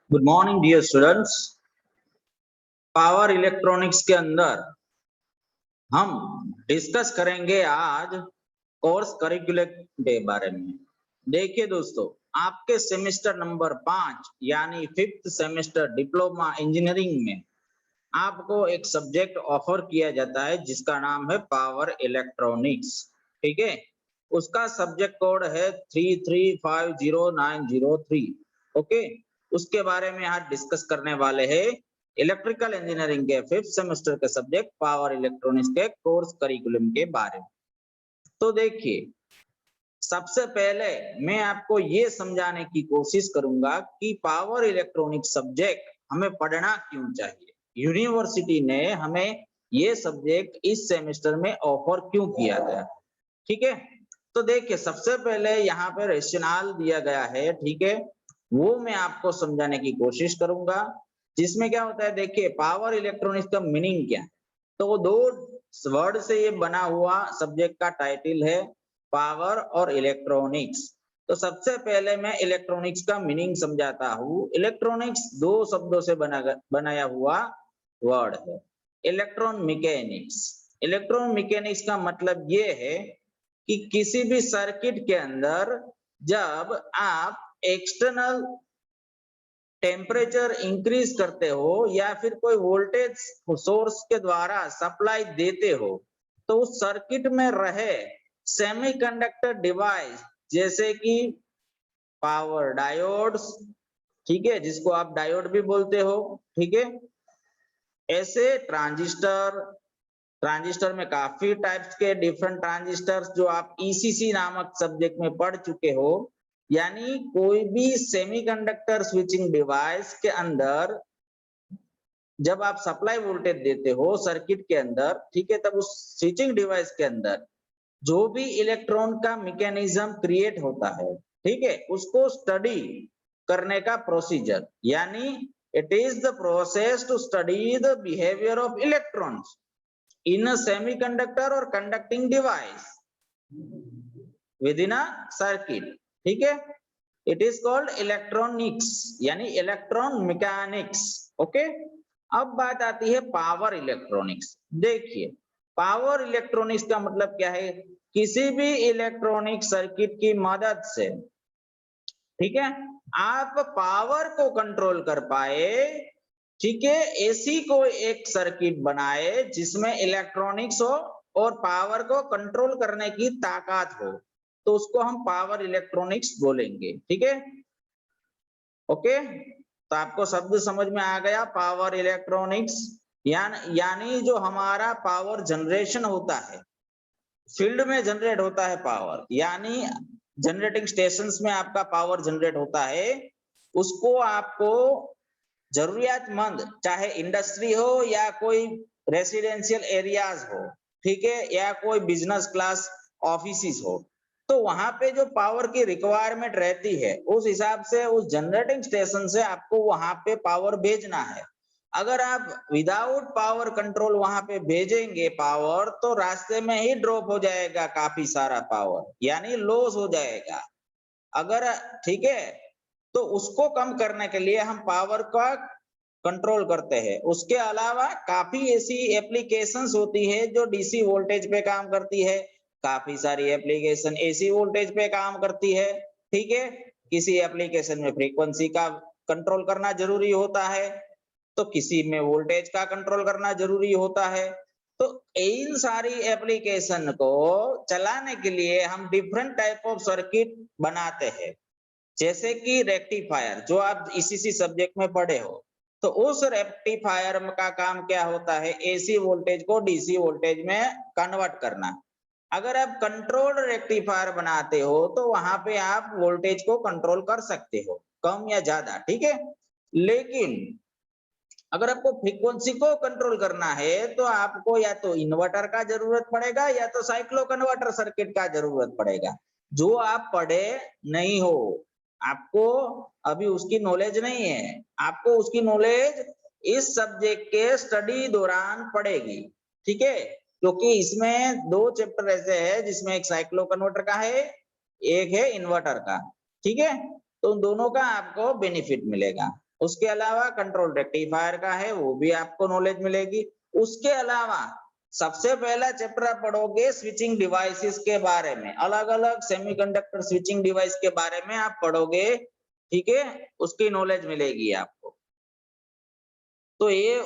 Good morning dear students. Power electronics के अंदर हम डिस्कस करेंगे आज कोर्स करिकुलम के बारे में। देखिए दोस्तों, आपके सेमेस्टर नंबर 5 यानी 5th सेमेस्टर डिप्लोमा इंजीनियरिंग में आपको एक सब्जेक्ट ऑफर किया जाता है जिसका नाम है पावर इलेक्ट्रॉनिक्स। ठीक है, उसका सब्जेक्ट कोड है 3350903। ओके, उसके बारे में आज डिस्कस करने वाले हैं इलेक्ट्रिकल इंजीनियरिंग के 5th सेमेस्टर के सब्जेक्ट पावर इलेक्ट्रॉनिक्स के कोर्स करिकुलम के बारे में। तो देखिए, सबसे पहले मैं आपको ये समझाने की कोशिश करूंगा कि पावर इलेक्ट्रॉनिक सब्जेक्ट हमें पढ़ना क्यों चाहिए। यूनिवर्सिटी ने हमें ये सब्जेक्ट इस सेमेस्टर में ऑफर क्यों किया गया। ठीक है, तो देखिए सबसे पहले यहाँ पे रेशनल दिया गया है, ठीक है, वो मैं आपको समझाने की कोशिश करूंगा। जिसमें क्या होता है, देखिए पावर इलेक्ट्रॉनिक्स का मीनिंग क्या है। तो वो दो वर्ड से ये बना हुआ सब्जेक्ट का टाइटल है पावर और इलेक्ट्रॉनिक्स। तो सबसे पहले मैं इलेक्ट्रॉनिक्स का मीनिंग समझाता हूँ। इलेक्ट्रॉनिक्स दो शब्दों से बनाया हुआ वर्ड है। इलेक्ट्रॉन मैकेनिक्स, इलेक्ट्रॉन मैकेनिक्स का मतलब ये है कि किसी भी सर्किट के अंदर जब आप एक्सटर्नल टेम्परेचर इंक्रीज करते हो या फिर कोई वोल्टेज सोर्स के द्वारा सप्लाई देते हो, तो उस सर्किट में रहे सेमीकंडक्टर डिवाइस जैसे कि पावर डायोड्स, ठीक है, जिसको आप डायोड भी बोलते हो, ठीक है, ऐसे ट्रांजिस्टर, ट्रांजिस्टर में काफी टाइप्स के डिफरेंट ट्रांजिस्टर्स जो आप ईसीसी नामक सब्जेक्ट में पढ़ चुके हो। यानी कोई भी सेमीकंडक्टर स्विचिंग डिवाइस के अंदर जब आप सप्लाई वोल्टेज देते हो सर्किट के अंदर, ठीक है, तब उस स्विचिंग डिवाइस के अंदर जो भी इलेक्ट्रॉन का मैकेनिज्म क्रिएट होता है, ठीक है, उसको स्टडी करने का प्रोसीजर, यानी it is the process to study the behaviour of electrons in a semiconductor or conducting device within a circuit, ठीक है, it is called electronics यानी इलेक्ट्रॉन मैकेनिक्स। ओके, अब बात आती है पावर इलेक्ट्रॉनिक्स। देखिए पावर इलेक्ट्रॉनिक्स का मतलब क्या है, किसी भी इलेक्ट्रॉनिक सर्किट की मदद से, ठीक है, आप पावर को कंट्रोल कर पाए, ठीक है, ऐसी कोई एक सर्किट बनाए जिसमें इलेक्ट्रॉनिक्स हो और पावर को कंट्रोल करने की ताकत हो, तो उसको हम पावर इलेक्ट्रॉनिक्स बोलेंगे। ठीक है, ओके, तो आपको शब्द समझ में आ गया पावर इलेक्ट्रॉनिक्स। यानी जो हमारा पावर जनरेशन होता है, फील्ड में जनरेट होता है पावर, यानी जनरेटिंग स्टेशंस में आपका पावर जनरेट होता है, उसको आपको जरूरियातमंद, चाहे इंडस्ट्री हो या कोई रेसिडेंशियल एरियाज हो, ठीक है, या कोई बिजनेस क्लास ऑफिस हो, तो वहां पे जो पावर की रिक्वायरमेंट रहती है उस हिसाब से उस जनरेटिंग स्टेशन से आपको वहां पे पावर भेजना है। अगर आप विदाउट पावर कंट्रोल वहां पे भेजेंगे पावर, तो रास्ते में ही ड्रॉप हो जाएगा काफी सारा पावर, यानी लॉस हो जाएगा। अगर, ठीक है, तो उसको कम करने के लिए हम पावर का कंट्रोल करते हैं। उसके अलावा काफी ऐसी एप्लीकेशंस होती है जो डीसी वोल्टेज पे काम करती है, काफी सारी एप्लीकेशन एसी वोल्टेज पे काम करती है, ठीक है, किसी एप्लीकेशन में फ्रीक्वेंसी का कंट्रोल करना जरूरी होता है, तो किसी में वोल्टेज का कंट्रोल करना जरूरी होता है। तो इन सारी एप्लीकेशन को चलाने के लिए हम डिफरेंट टाइप ऑफ सर्किट बनाते हैं, जैसे कि रेक्टिफायर, जो आप ईसीसी सब्जेक्ट में पढ़े हो। तो उस रेक्टिफायर का काम क्या होता है, एसी वोल्टेज को डीसी वोल्टेज में कन्वर्ट करना। अगर आप कंट्रोल्ड रेक्टिफायर बनाते हो तो वहां पे आप वोल्टेज को कंट्रोल कर सकते हो, कम या ज्यादा, ठीक है। लेकिन अगर आपको फ्रीक्वेंसी को कंट्रोल करना है तो आपको या तो इन्वर्टर का जरूरत पड़ेगा या तो साइक्लो कन्वर्टर सर्किट का जरूरत पड़ेगा, जो आप पढ़े नहीं हो, आपको अभी उसकी नॉलेज नहीं है, आपको उसकी नॉलेज इस सब्जेक्ट के स्टडी दौरान पड़ेगी, ठीक है, क्योंकि इसमें दो चैप्टर ऐसे हैं जिसमें एक साइक्लो कन्वर्टर का है, एक है इन्वर्टर का, ठीक है, तो दोनों का आपको बेनिफिट मिलेगा। उसके अलावा कंट्रोल रेक्टिफायर का है, वो भी आपको नॉलेज मिलेगी। उसके अलावा सबसे पहला चैप्टर आप पढ़ोगे स्विचिंग डिवाइसेस के बारे में, अलग अलग सेमीकंडक्टर स्विचिंग डिवाइस के बारे में आप पढ़ोगे, ठीक है, उसकी नॉलेज मिलेगी आपको। तो ये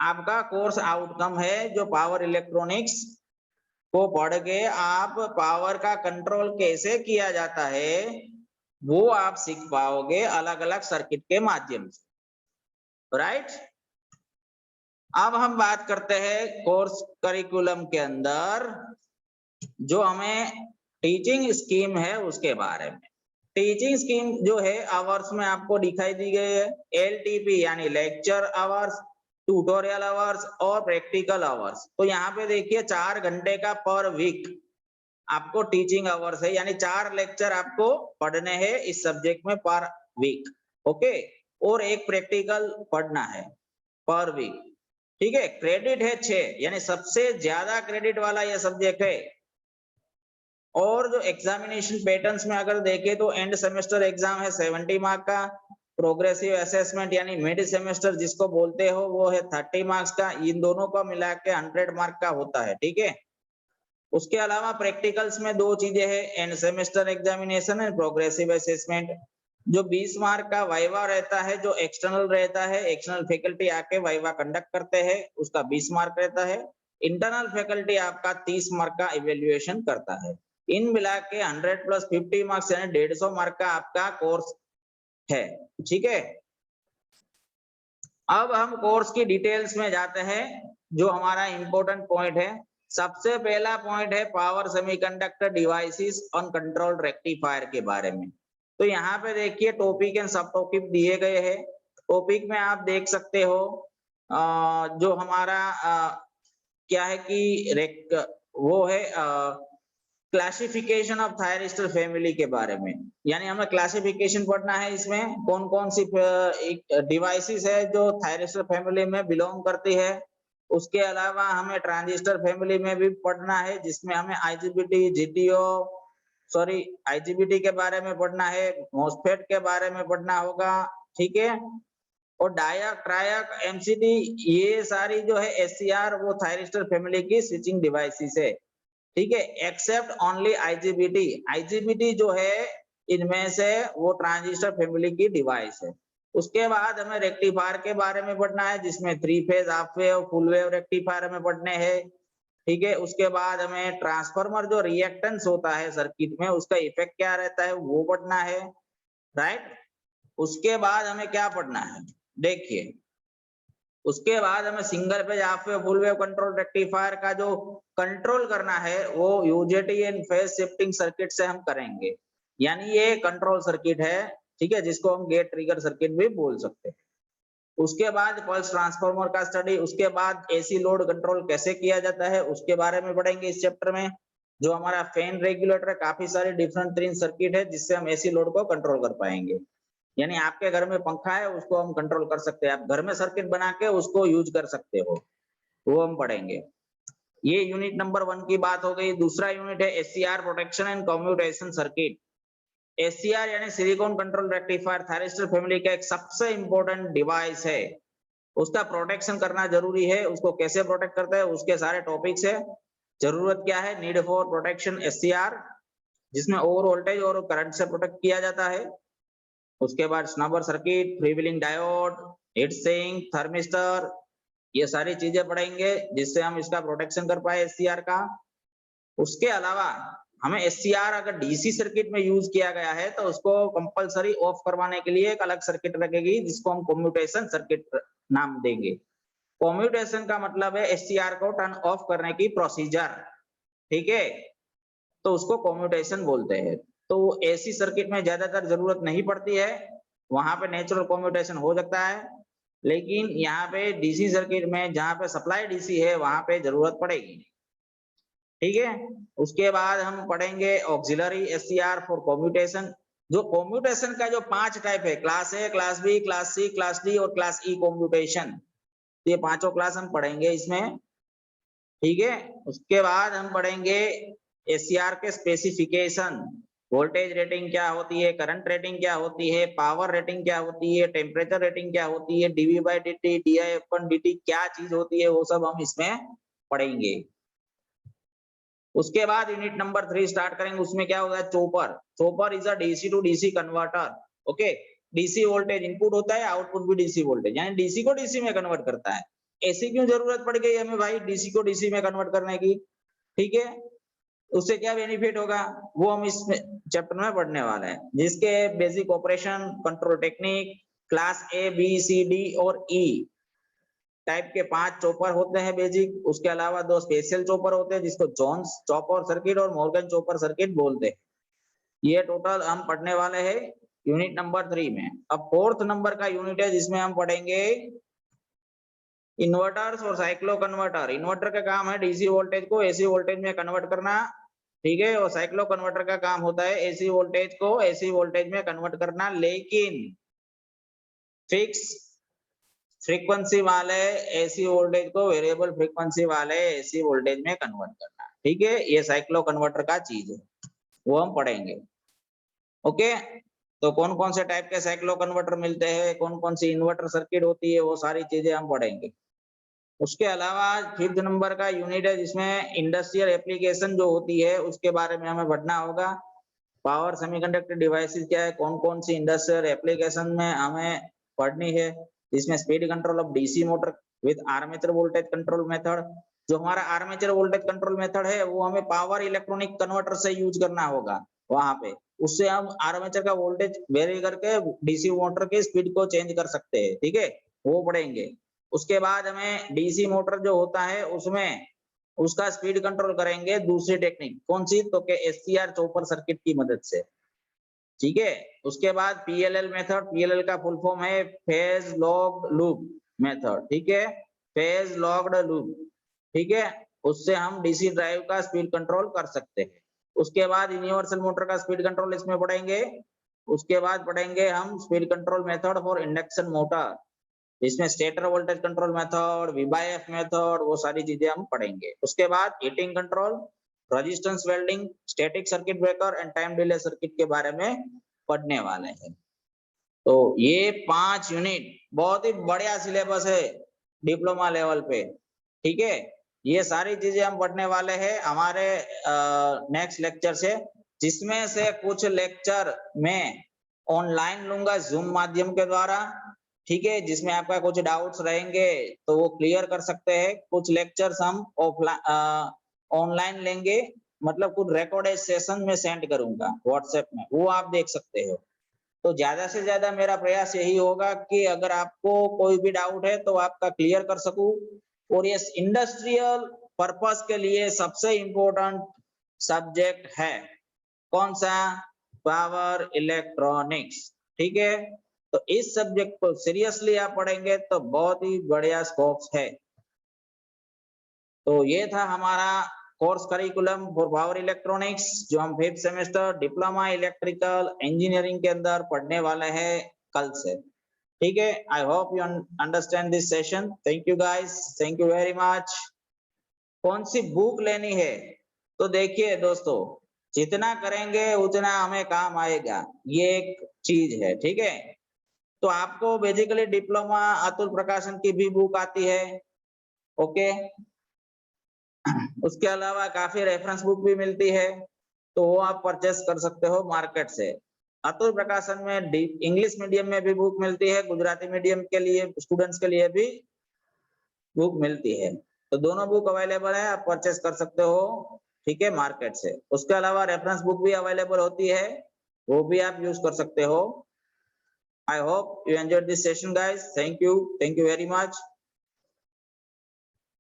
आपका कोर्स आउटकम है, जो पावर इलेक्ट्रॉनिक्स को पढ़ के आप पावर का कंट्रोल कैसे किया जाता है वो आप सीख पाओगे अलग अलग सर्किट के माध्यम से, राइट। अब हम बात करते हैं कोर्स करिकुलम के अंदर जो हमें टीचिंग स्कीम है उसके बारे में। टीचिंग स्कीम जो है आवर्स में आपको दिखाई दी गई है, एलटीपी यानी लेक्चर आवर्स, ट्यूटोरियल आवर्स और प्रैक्टिकल आवर्स। तो यहाँ पे देखिए 4 घंटे का पर वीक आपको टीचिंग आवर्स है, यानी 4 लेक्चर आपको पढ़ने हैं इस सब्जेक्ट में पर वीक, ओके। और एक प्रैक्टिकल पढ़ना है पर वीक, ठीक है। क्रेडिट है 6, यानी सबसे ज्यादा क्रेडिट वाला यह सब्जेक्ट है। और जो एग्जामिनेशन पैटर्न्स में अगर देखें तो एंड सेमेस्टर एग्जाम है 70 मार्क का, प्रोग्रेसिव असेसमेंट यानी मिड सेमेस्टर जिसको बोलते हो वो है 30 मार्क्स का, इन दोनों का मिला के 100 मार्क का होता है, ठीक है। उसके अलावा प्रैक्टिकल्स में 2 चीजें हैं, end semester examination and progressive assessment. जो 20 मार्क का वाइवा रहता है, जो एक्सटर्नल रहता है, एक्सटर्नल फैकल्टी आके वाइवा कंडक्ट करते हैं, उसका 20 मार्क रहता है। इंटरनल फैकल्टी आपका 30 मार्क का इवेल्युएशन करता है। इन मिला के 100 प्लस 50 मार्क्स यानी 150 मार्क का आपका कोर्स है, ठीक है। अब हम कोर्स की डिटेल्स में जाते हैं, जो हमारा इंपॉर्टेंट पॉइंट है। सबसे पहला पॉइंट है power semiconductor devices on control rectifier के बारे में। तो यहाँ पे देखिए टॉपिक एंड सब टॉपिक दिए गए हैं। टॉपिक में आप देख सकते हो जो हमारा क्या है कि वो है क्लासिफिकेशन ऑफ थायरिस्टर फैमिली के बारे में, यानी हमें क्लासिफिकेशन पढ़ना है। इसमें कौन कौन सी डिवाइसेस है जो थायरिस्टर फैमिली में बिलोंग करती है। उसके अलावा हमें ट्रांजिस्टर फैमिली में भी पढ़ना है, जिसमें हमें आईजीबीटी, जीटीओ, सॉरी आईजीबीटी के बारे में पढ़ना है, मॉसफेट के बारे में पढ़ना होगा, ठीक है। और डायक, ट्रायक, एमसीडी, ये सारी जो है एससीआर वो थायरिस्टर फैमिली की स्विचिंग डिवाइसेस है, ठीक है। एक्सेप्ट ओनली आईजीबीटी, आईजीबीटी जो है इनमें से वो ट्रांजिस्टर फैमिली की डिवाइस है। उसके बाद हमें रेक्टिफायर के बारे में पढ़ना है, जिसमें 3 phase, half wave, full wave rectifier हमें पढ़ने हैं, ठीक है। उसके बाद हमें ट्रांसफार्मर जो रिएक्टेंस होता है सर्किट में उसका इफेक्ट क्या रहता है वो पढ़ना है, राइट। उसके बाद हमें क्या पढ़ना है देखिए, उसके बाद हमें single phase, half wave, full wave control rectifier का जो कंट्रोल करना है वो UJT and phase shifting circuit से हम करेंगे, यानी ये कंट्रोल सर्किट है, ठीक है, जिसको हम गेट ट्रिगर सर्किट भी बोल सकते हैं। उसके बाद पल्स ट्रांसफार्मर का स्टडी, उसके बाद एसी लोड कंट्रोल कैसे किया जाता है उसके बारे में पढ़ेंगे इस चैप्टर में। जो हमारा फैन रेगुलेटर है, काफी सारे डिफरेंट 3 सर्किट है जिससे हम एसी लोड को कंट्रोल कर पाएंगे, यानी आपके घर में पंखा है उसको हम कंट्रोल कर सकते हैं, आप घर में सर्किट बना के उसको यूज कर सकते हो, वो हम पढ़ेंगे। ये यूनिट नंबर 1 की बात हो गई। दूसरा यूनिट है SCR protection and commutation circuit. SCR यानी silicon control rectifier thyristor family का एक सबसे इंपॉर्टेंट डिवाइस है, उसका प्रोटेक्शन करना जरूरी है। उसको कैसे प्रोटेक्ट करते हैं उसके सारे टॉपिक्स है। जरूरत क्या है, नीड फॉर प्रोटेक्शन एससीआर, जिसमें ओवर वोल्टेज और करंट से प्रोटेक्ट किया जाता है। उसके बाद snubber circuit, freewheeling diode, heat sink, thermistor, ये सारी चीजें पढ़ेंगे जिससे हम इसका प्रोटेक्शन कर पाए एससीआर का। उसके अलावा हमें एससीआर अगर डीसी सर्किट में यूज किया गया है तो उसको कंपलसरी ऑफ करवाने के लिए एक अलग सर्किट लगेगी जिसको हम कम्यूटेशन सर्किट नाम देंगे। कम्यूटेशन का मतलब है एससीआर को टर्न ऑफ करने की प्रोसीजर, ठीक है, तो उसको कम्यूटेशन बोलते हैं। तो एसी सर्किट में ज्यादातर जरूरत नहीं पड़ती है, वहां पे नेचुरल कम्यूटेशन हो सकता है, लेकिन यहाँ पे डीसी सर्किट में जहाँ पे सप्लाई डीसी है वहां पे जरूरत पड़ेगी, ठीक है। उसके बाद हम पढ़ेंगे ऑक्सिलरी एससीआर फॉर कम्यूटेशन। जो कम्यूटेशन का जो 5 टाइप है, class A, class B, class C, class D और क्लास ई कम्यूटेशन, ये पांचों क्लास हम पढ़ेंगे इसमें, ठीक है। उसके बाद हम पढ़ेंगे एससीआर के स्पेसिफिकेशन, वोल्टेज रेटिंग क्या होती है, करंट रेटिंग क्या होती है, पावर रेटिंग क्या होती है, टेम्परेचर रेटिंग क्या होती है, डीवी बाई dt, di/dt क्या चीज होती है, वो सब हम इसमें पढ़ेंगे। उसके बाद यूनिट नंबर 3 स्टार्ट करेंगे, उसमें क्या होगा, chopper. Chopper is a DC to DC converter. Okay, DC voltage input होता है, आउटपुट भी डीसी वोल्टेज, यानी डीसी को डीसी में कन्वर्ट करता है। ऐसी क्यों जरूरत पड़ गई हमें भाई डीसी को डीसी में कन्वर्ट करने की, ठीक है, उससे क्या बेनिफिट होगा वो हम इस चैप्टर में पढ़ने वाले हैं, जिसके basic operation, control technique, class A B C D और ई टाइप के 5 चॉपर होते हैं बेसिक। उसके अलावा 2 स्पेशल चॉपर होते हैं जिसको जोन्स चॉपर सर्किट और मॉर्गन चॉपर सर्किट बोलते हैं। ये टोटल हम पढ़ने वाले हैं यूनिट नंबर 3 में। अब 4th नंबर का यूनिट है जिसमें हम पढ़ेंगे इन्वर्टर्स और साइक्लो कन्वर्टर। इन्वर्टर का काम है डीसी वोल्टेज को एसी वोल्टेज में कन्वर्ट करना, ठीक है, और साइक्लो कन्वर्टर का काम होता है एसी वोल्टेज को एसी वोल्टेज में कन्वर्ट करना, लेकिन फिक्स फ्रीक्वेंसी वाले एसी वोल्टेज को वेरिएबल फ्रीक्वेंसी वाले एसी वोल्टेज में कन्वर्ट करना, ठीक है, ये साइक्लो कन्वर्टर का चीज है, वो हम पढ़ेंगे। ओके, तो कौन कौन से टाइप के साइक्लो कन्वर्टर मिलते हैं, कौन कौन सी इन्वर्टर सर्किट होती है, वो सारी चीजें हम पढ़ेंगे। उसके अलावा 5th नंबर का यूनिट है जिसमें इंडस्ट्रियल एप्लीकेशन जो होती है उसके बारे में हमें पढ़ना होगा। पावर सेमीकंडक्टर डिवाइसेस क्या है, कौन कौन सी इंडस्ट्रियल एप्लीकेशन में हमें पढ़नी है, जिसमें speed control of DC motor with armature voltage control method. जो हमारा आर्मेचर वोल्टेज कंट्रोल मेथड है वो हमें पावर इलेक्ट्रॉनिक कन्वर्टर से यूज करना होगा वहां पे, उससे हम आर्मेचर का वोल्टेज वेरी करके डीसी मोटर की स्पीड को चेंज कर सकते हैं, ठीक है, वो पढ़ेंगे। उसके बाद हमें डीसी मोटर जो होता है उसमें उसका स्पीड कंट्रोल करेंगे दूसरी टेक्निक, कौन सी, तो के एससीआर चॉपर सर्किट की मदद से, ठीक है। उसके बाद पीएलएल मेथड, पीएलएल का फुल फॉर्म है फेज लॉक्ड लूप मेथड, ठीक है, फेज लॉक्ड लूप, ठीक है, उससे हम डीसी ड्राइव का स्पीड कंट्रोल कर सकते हैं। उसके बाद यूनिवर्सल मोटर का स्पीड कंट्रोल इसमें पढ़ेंगे। उसके बाद पढ़ेंगे हम speed control method for induction motor, इसमें stator voltage control method, V by F method, वो सारी चीजें हम पढ़ेंगे। उसके बाद heating control, resistance welding, static circuit breaker and time delay circuit के बारे में पढ़ने वाले हैं। तो ये 5 यूनिट बहुत ही बढ़िया सिलेबस है डिप्लोमा लेवल पे, ठीक है, ये सारी चीजें हम पढ़ने वाले हैं हमारे नेक्स्ट लेक्चर से, जिसमें से कुछ लेक्चर में ऑनलाइन लूंगा जूम माध्यम के द्वारा, ठीक है, जिसमें आपका कुछ डाउट्स रहेंगे तो वो क्लियर कर सकते हैं। कुछ लेक्चर्स हम ऑफलाइन ऑनलाइन लेंगे, मतलब कुछ रिकॉर्डेड सेशन में सेंड करूंगा व्हाट्सएप में, वो आप देख सकते हो। तो ज्यादा से ज्यादा मेरा प्रयास यही होगा कि अगर आपको कोई भी डाउट है तो आपका क्लियर कर सकूं। और ये इंडस्ट्रियल पर्पस के लिए सबसे इम्पोर्टेंट सब्जेक्ट है कौन सा, पावर इलेक्ट्रॉनिक्स, ठीक है। तो इस सब्जेक्ट को सीरियसली आप पढ़ेंगे तो बहुत ही बढ़िया स्कोप्स है। तो ये था हमारा course curriculum for power electronics, जो हम 5th semester diploma electrical engineering के अंदर पढ़ने वाले हैं कल से, ठीक है। I hope you understand this session. Thank you guys, thank you very much. कौन सी बुक लेनी है, तो देखिए दोस्तों, जितना करेंगे उतना हमें काम आएगा, ये एक चीज है, ठीक है। तो आपको बेसिकली डिप्लोमा अतुल प्रकाशन की भी बुक आती है, ओके। उसके अलावा काफी रेफरेंस बुक भी मिलती है, तो वो आप परचेस कर सकते हो मार्केट से। अतुल प्रकाशन में इंग्लिश मीडियम में भी बुक मिलती है, गुजराती मीडियम के लिए स्टूडेंट्स के लिए भी बुक मिलती है, तो दोनों बुक अवेलेबल है, आप परचेस कर सकते हो, ठीक है, मार्केट से। उसके अलावा रेफरेंस बुक भी अवेलेबल होती है, वो भी आप यूज कर सकते हो। I hope you enjoyed this session guys. Thank you very much.